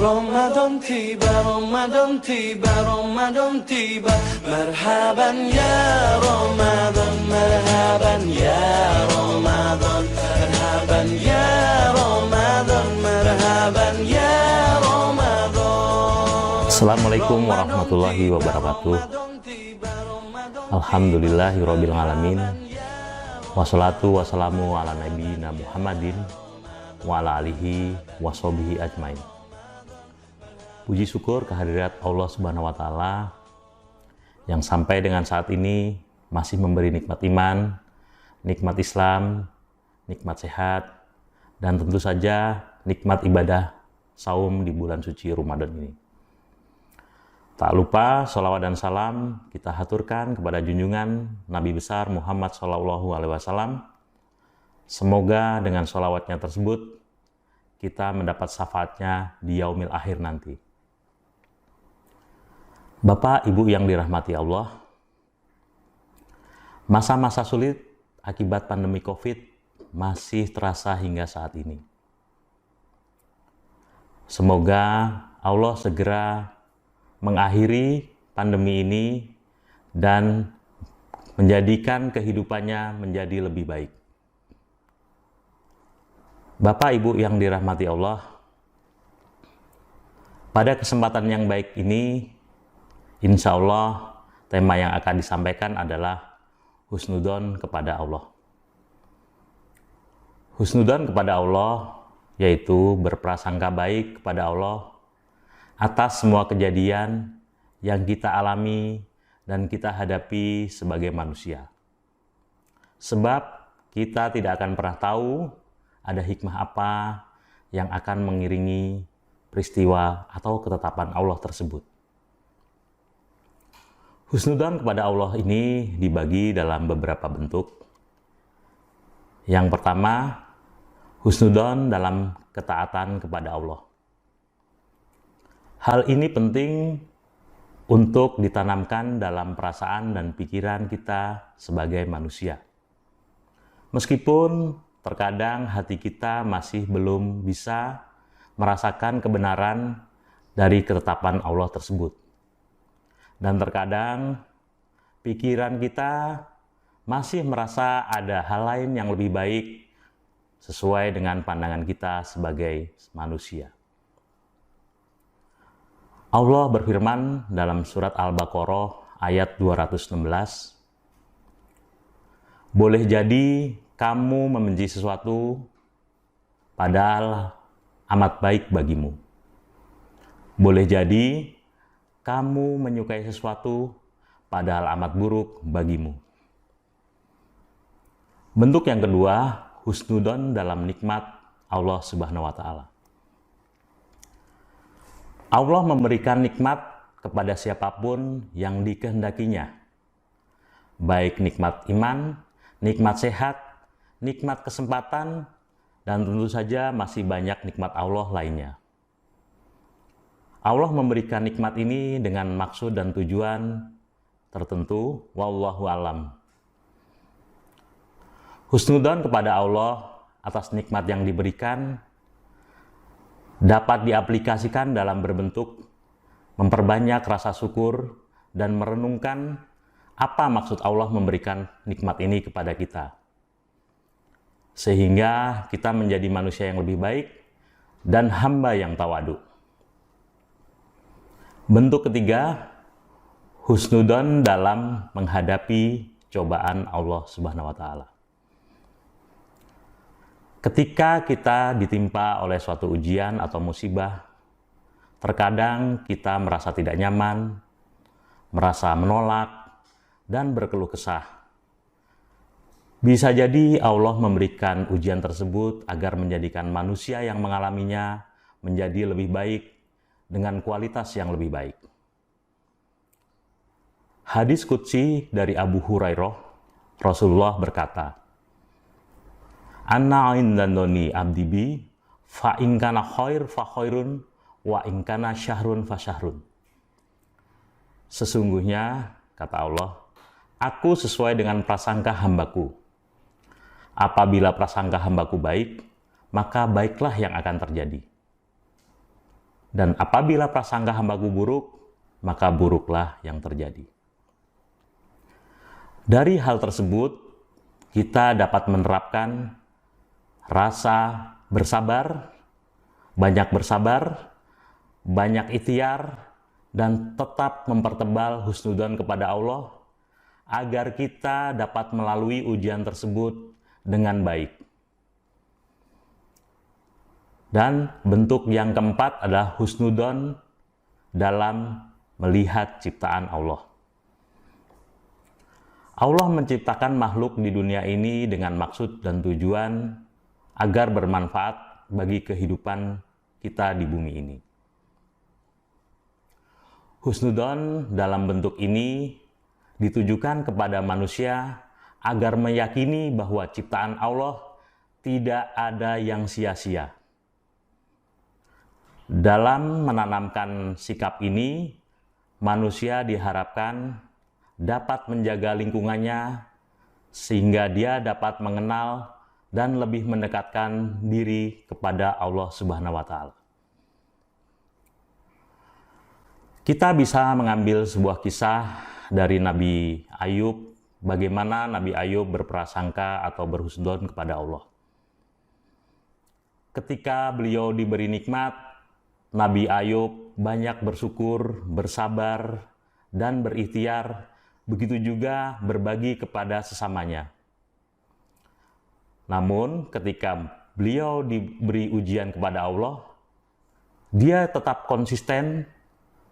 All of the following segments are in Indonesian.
Ramadan tiba, Ramadan tiba, Ramadan tiba. Marhaban ya Ramadan, marhaban ya Ramadan, marhaban ya Ramadan, marhaban ya Ramadan. Assalamualaikum warahmatullahi wabarakatuh. Alhamdulillahirabbil alamin. Wassalatu wassalamu ala nabiyina Muhammadin wa ala alihi washabihi ajmain. Puji syukur kehadirat Allah Subhanahu wa taala yang sampai dengan saat ini masih memberi nikmat iman, nikmat Islam, nikmat sehat, dan tentu saja nikmat ibadah saum di bulan suci Ramadan ini. Tak lupa sholawat dan salam kita haturkan kepada junjungan Nabi besar Muhammad SAW. Semoga dengan sholawatnya tersebut kita mendapat syafaatnya di yaumil akhir nanti. Bapak, Ibu yang dirahmati Allah, masa-masa sulit akibat pandemi COVID masih terasa hingga saat ini. Semoga Allah segera mengakhiri pandemi ini dan menjadikan kehidupannya menjadi lebih baik. Bapak, Ibu yang dirahmati Allah, pada kesempatan yang baik ini, insya Allah tema yang akan disampaikan adalah husnudzon kepada Allah. Husnudzon kepada Allah yaitu berprasangka baik kepada Allah atas semua kejadian yang kita alami dan kita hadapi sebagai manusia. Sebab kita tidak akan pernah tahu ada hikmah apa yang akan mengiringi peristiwa atau ketetapan Allah tersebut. Husnudzon kepada Allah ini dibagi dalam beberapa bentuk. Yang pertama, husnudzon dalam ketaatan kepada Allah. Hal ini penting untuk ditanamkan dalam perasaan dan pikiran kita sebagai manusia. Meskipun terkadang hati kita masih belum bisa merasakan kebenaran dari ketetapan Allah tersebut. Dan terkadang pikiran kita masih merasa ada hal lain yang lebih baik sesuai dengan pandangan kita sebagai manusia. Allah berfirman dalam surat Al-Baqarah ayat 216, boleh jadi kamu membenci sesuatu padahal amat baik bagimu. Boleh jadi kamu menyukai sesuatu padahal amat buruk bagimu. Bentuk yang kedua, husnudzon dalam nikmat Allah Subhanahu wa taala. Allah memberikan nikmat kepada siapapun yang dikehendakinya. Baik nikmat iman, nikmat sehat, nikmat kesempatan, dan tentu saja masih banyak nikmat Allah lainnya. Allah memberikan nikmat ini dengan maksud dan tujuan tertentu, wallahu alam. Husnudzon kepada Allah atas nikmat yang diberikan dapat diaplikasikan dalam berbentuk memperbanyak rasa syukur dan merenungkan apa maksud Allah memberikan nikmat ini kepada kita. Sehingga kita menjadi manusia yang lebih baik dan hamba yang tawadu. Bentuk ketiga, husnudzon dalam menghadapi cobaan Allah Subhanahu wa taala. Ketika kita ditimpa oleh suatu ujian atau musibah, terkadang kita merasa tidak nyaman, merasa menolak, dan berkeluh kesah. Bisa jadi Allah memberikan ujian tersebut agar menjadikan manusia yang mengalaminya menjadi lebih baik dengan kualitas yang lebih baik. Hadis qudsi dari Abu Hurairah, Rasulullah berkata, Anna indandoni abdi bi, fa in kana khair fa khairun, wa in kana syahrun fa syahrun. Sesungguhnya, kata Allah, aku sesuai dengan prasangka hambaku. Apabila prasangka hambaku baik, maka baiklah yang akan terjadi. Dan apabila prasangka hambaku buruk, maka buruklah yang terjadi. Dari hal tersebut, kita dapat menerapkan rasa bersabar, banyak ikhtiar, dan tetap mempertebal husnudzon kepada Allah, agar kita dapat melalui ujian tersebut dengan baik. Dan bentuk yang keempat adalah husnudzon dalam melihat ciptaan Allah. Allah menciptakan makhluk di dunia ini dengan maksud dan tujuan agar bermanfaat bagi kehidupan kita di bumi ini. Husnudzon dalam bentuk ini ditujukan kepada manusia agar meyakini bahwa ciptaan Allah tidak ada yang sia-sia. Dalam menanamkan sikap ini, manusia diharapkan dapat menjaga lingkungannya sehingga dia dapat mengenal dan lebih mendekatkan diri kepada Allah Subhanahu wa Ta'ala. Kita bisa mengambil sebuah kisah dari Nabi Ayub, bagaimana Nabi Ayub berprasangka atau berhusnudzon kepada Allah. Ketika beliau diberi nikmat, Nabi Ayub banyak bersyukur, bersabar, dan berikhtiar, begitu juga berbagi kepada sesamanya. Namun ketika beliau diberi ujian kepada Allah, dia tetap konsisten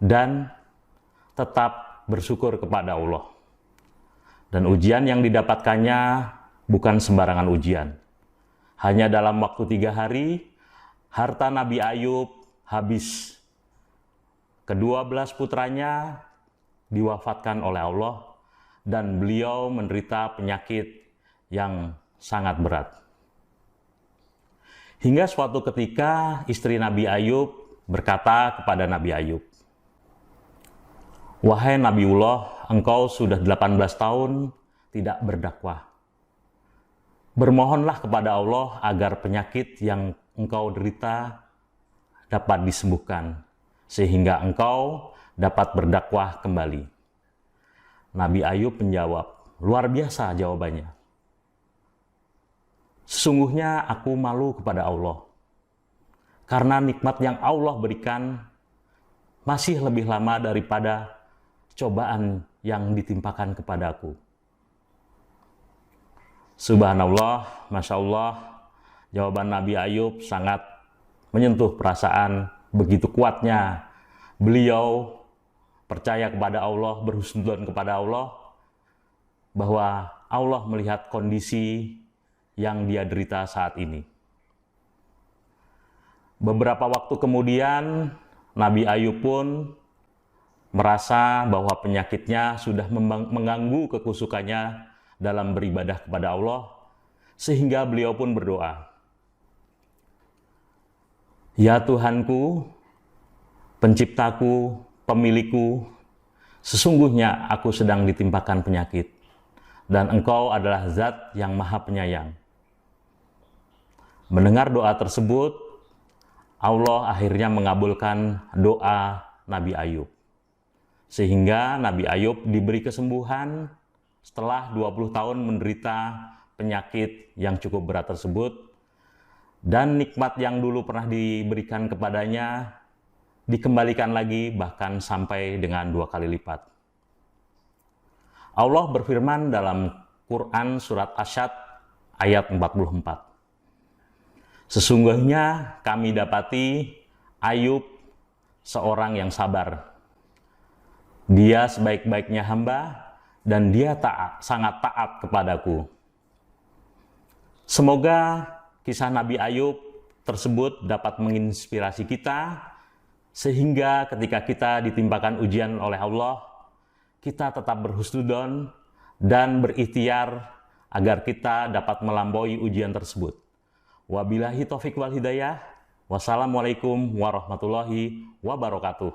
dan tetap bersyukur kepada Allah. Dan ujian yang didapatkannya bukan sembarangan ujian. Hanya dalam waktu 3 hari, harta Nabi Ayub habis. Ke-12 putranya diwafatkan oleh Allah dan beliau menderita penyakit yang sangat berat. Hingga suatu ketika istri Nabi Ayub berkata kepada Nabi Ayub, "Wahai Nabiullah, engkau sudah 18 tahun tidak berdakwah. Bermohonlah kepada Allah agar penyakit yang engkau derita dapat disembuhkan, sehingga engkau dapat berdakwah kembali." Nabi Ayub menjawab, luar biasa jawabannya. "Sesungguhnya aku malu kepada Allah, karena nikmat yang Allah berikan masih lebih lama daripada cobaan yang ditimpakan kepadaku." Subhanallah, Masya Allah, jawaban Nabi Ayub sangat menyentuh perasaan. Begitu kuatnya beliau percaya kepada Allah, berhusnudzon kepada Allah, bahwa Allah melihat kondisi yang dia derita saat ini. Beberapa waktu kemudian, Nabi Ayub pun merasa bahwa penyakitnya sudah mengganggu kekusukannya dalam beribadah kepada Allah, sehingga beliau pun berdoa, "Ya Tuhanku, Penciptaku, Pemilikku, sesungguhnya aku sedang ditimpakan penyakit, dan Engkau adalah Zat yang Maha Penyayang." Mendengar doa tersebut, Allah akhirnya mengabulkan doa Nabi Ayub. Sehingga Nabi Ayub diberi kesembuhan setelah 20 tahun menderita penyakit yang cukup berat tersebut, dan nikmat yang dulu pernah diberikan kepadanya dikembalikan lagi, bahkan sampai dengan 2 kali lipat. Allah berfirman dalam Quran surat Asyad ayat 44. "Sesungguhnya kami dapati Ayub seorang yang sabar. Dia sebaik-baiknya hamba dan dia sangat taat kepadaku." Semoga kisah Nabi Ayub tersebut dapat menginspirasi kita, sehingga ketika kita ditimpakan ujian oleh Allah, kita tetap berhusnudzon dan berikhtiar agar kita dapat melampaui ujian tersebut. Wabillahi taufiq wal hidayah. Wassalamualaikum warahmatullahi wabarakatuh.